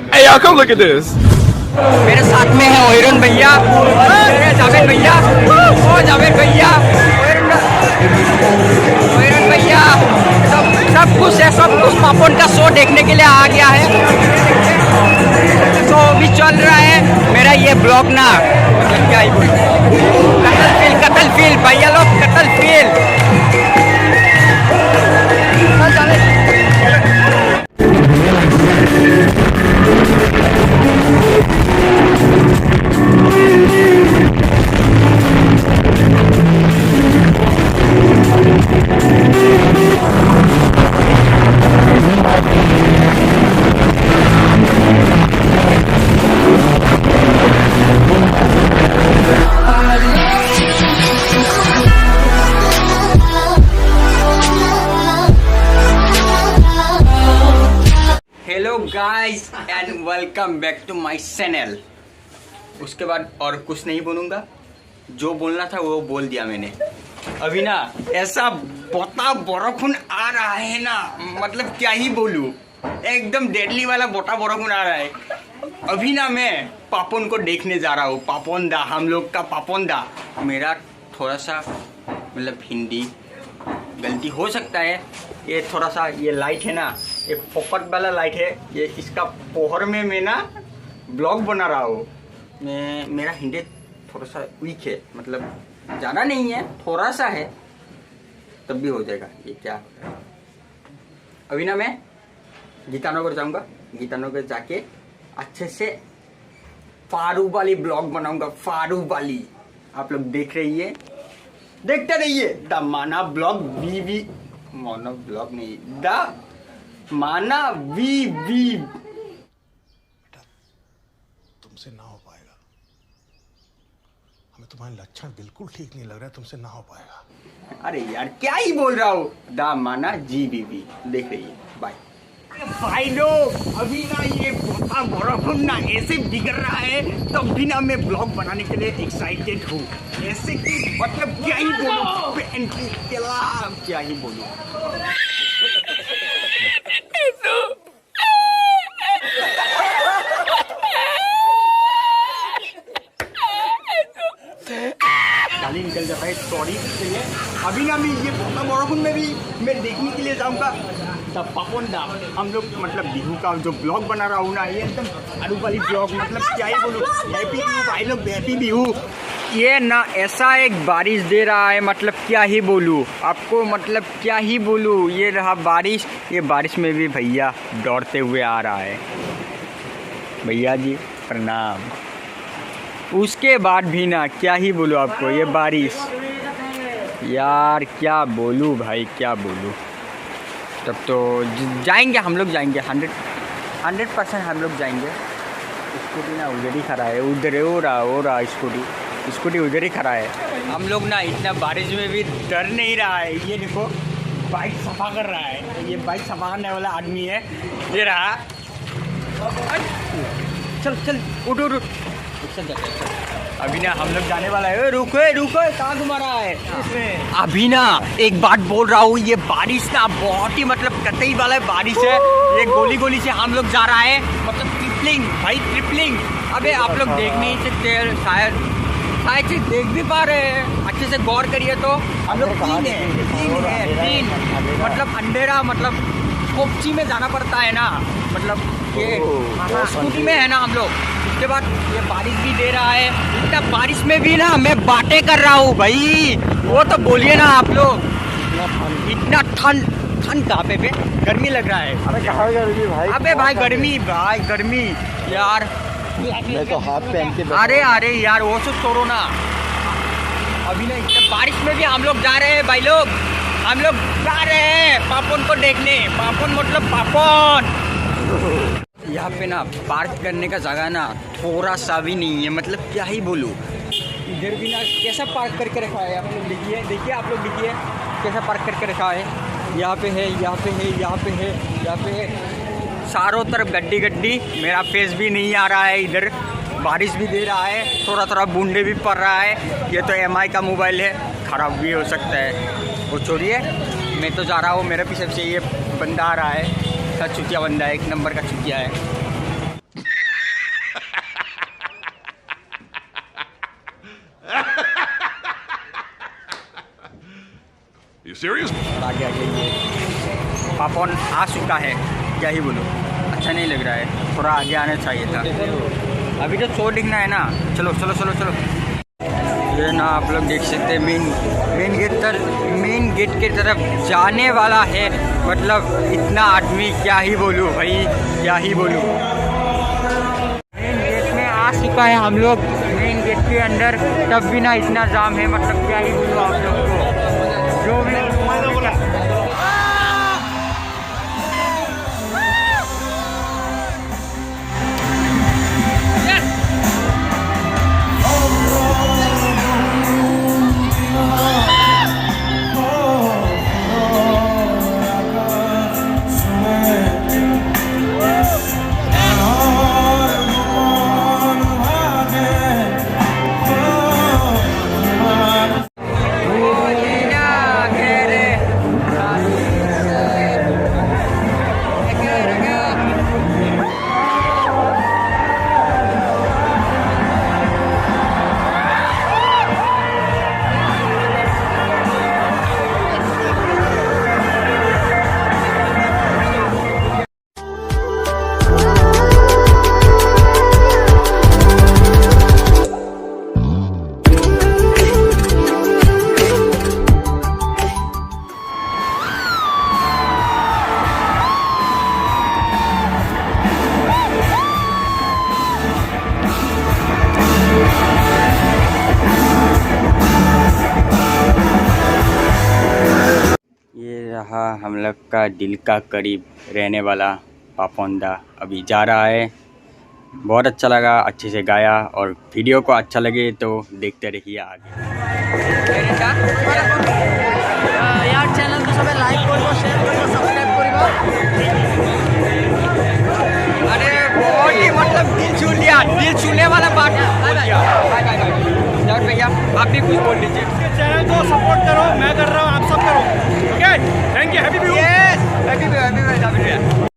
Hey y'all, come look at this. मेरे साथ में है ओयरन भैया, जावेद भैया, ओ जावेद भैया, ओयरन भैया, सब कुछ है, सब कुछ पापन का शो देखने के लिए आ गया है। तो अभी चल रहा है मेरा ये ब्लॉग ना, मतलब क्या ही बोलूं, कतल फील भैया लोग, कतल feel. Hello guys and welcome back to my channel. उसके बाद और कुछ नहीं बोलूँगा, जो बोलना था वो बोल दिया मैंने। अभी ना ऐसा बोटा बरखुन आ रहा है ना, मतलब क्या ही बोलूँ, एकदम डेडली वाला बोटा बरखुन आ रहा है। अभी ना मैं पापोन को देखने जा रहा हूँ, पापोन दा, हम लोग का पापोन दा। मेरा थोड़ा सा मतलब हिंदी गलती हो सकता है, ये थोड़ा सा ये लाइट है ना, ये फोकट वाला लाइट है, ये इसका पोहर में मैं ना ब्लॉग बना रहा हूँ। मैं मेरा हिंदी थोड़ा सा वीक है, मतलब ज़्यादा नहीं है, थोड़ा सा है, तब भी हो जाएगा। ये क्या अभी ना मैं गीतानगर जाऊँगा, गीतानगर जाके अच्छे से फारू वाली ब्लॉग बनाऊँगा, फारू वाली। आप लोग देख रहिए, देखते रहिए द माना ब्लॉग वी माना ब्लॉग नहीं, द माना वी बेटा तुमसे ना हो पाएगा, हमें तुम्हारे लक्षण बिल्कुल ठीक नहीं लग रहा है, तुमसे ना हो पाएगा। अरे यार क्या ही बोल रहा हूँ, द माना GBB देख रही है। बाय भाई लोग, अभी ना ये बोता बरखुन ना ऐसे बिगड़ रहा है, तब भी ना मैं ब्लॉग बनाने के लिए एक्साइटेड हूँ। ऐसे कि मतलब क्या ही बोलूँ, क्या ही बोलूँ। गाली निकल जाता है, सॉरी। अभी ना मैं ये बोता बरखुन में भी मैं देखने के लिए जाऊँगा द पापोन दा। हम लोग मतलब बिहू का जो ब्लॉग बना रहा हूँ ना, ये एकदम आलू वाली ब्लॉग, मतलब क्या ही बोलूँ। हैप्पी बिहू भाई लोग, हैप्पी बिहू। ये ना ऐसा एक बारिश दे रहा है, मतलब क्या ही बोलूँ आपको, मतलब क्या ही बोलूँ। ये रहा बारिश, ये बारिश में भी भैया दौड़ते हुए आ रहा है। भैया जी प्रणाम। उसके बाद भी ना क्या ही बोलूँ आपको, ये बारिश यार क्या बोलूँ भाई, क्या बोलूँ। तब तो जाएंगे हम लोग, जाएंगे 100% हम लोग जाएंगे। स्कूटी ना उधर ही खड़ा है, उधर हो रहा स्कूटी उधर ही खड़ा है। हम लोग ना इतना बारिश में भी डर नहीं रहा है। ये देखो बाइक सफा कर रहा है, ये बाइक सफा करने वाला आदमी है, ये रहा। चल उठ चल। अभी ना हम लोग जाने वाला है। रुको कहाँ घुमा रहा है इसमें। अभी ना एक बात बोल रहा हूँ, ये बारिश ना बहुत ही मतलब कतई वाला बारिश है। ये गोली से हम लोग जा रहा है, मतलब ट्रिपलिंग। अबे आप लोग देख नहीं सकते, शायद से देख भी पा रहे हैं, अच्छे से गौर करिए तो। हम लोग तीन मतलब अंधेरा, मतलब कोपची में जाना पड़ता है ना, मतलब ये स्कूटी में है ना हम लोग। उसके बाद ये बारिश भी दे रहा है, इतना बारिश में भी ना मैं बातें कर रहा हूँ भाई, वो तो बोलिए ना आप लोग। इतना ठंड कहाँ पे गर्मी लग रहा है। अबे कहाँ गर्मी भाई, अबे भाई गर्मी यार, मैं तो हाथ पहन के। अरे यार वो सब छोड़ो ना। अभी ना इतना बारिश में भी हम लोग जा रहे हैं भाई लोग, हम लोग जा रहे हैं पापोन को देखने। पापोन मतलब पापोन। यहाँ पे ना पार्क करने का जगह ना थोड़ा सा भी नहीं है, मतलब क्या ही बोलूँ। इधर भी ना कैसा पार्क करके रखा है, आप लोग देखिए आप लोग देखिए कैसा पार्क करके रखा है। यहाँ पे है, चारों तरफ गड्डी। मेरा फेस भी नहीं आ रहा है, इधर बारिश भी दे रहा है, थोड़ा बूंदे भी पड़ रहा है। ये तो MI का मोबाइल है, ख़राब भी हो सकता है। वो छोड़िए, मैं तो जा रहा हूँ। मेरे पीछे से ये बंदा आ रहा है, चुतिया बंदा है, 1 नंबर का चुतिया है। आगे आगे ये पापन आ चुका है, क्या ही बोलूँ, अच्छा नहीं लग रहा है, थोड़ा आगे आना चाहिए था। अभी तो शो दिखना है ना, चलो चलो चलो चलो। ये ना आप लोग देख सकते हैं मेन गेट की तरफ जाने वाला है, मतलब इतना आदमी, क्या ही बोलूँ भाई, क्या ही बोलूँ। मेन गेट में आ चुका है हम लोग, मेन गेट के अंदर, तब भी ना इतना जाम है, मतलब क्या ही बोलूँ आप लोग को, जो भी रहा हम लोग का दिल का करीब रहने वाला पापोंदा, अभी जा रहा है। बहुत अच्छा लगा, अच्छे से गाया, और वीडियो को अच्छा लगे तो देखते रहिए आगे। यार चैनल को सब लाइक करो, शेयर करो, सब्सक्राइब करो। अरे बहुत ही मतलब दिल छू लिया, दिल छूने वाला बात है। बाय बाय भैया, आप भी कुछ बोल दीजिए। चैनल को सपोर्ट करो, मैं कर रहा हूँ, आप सब करो। Okay, thank you, happy yes, happy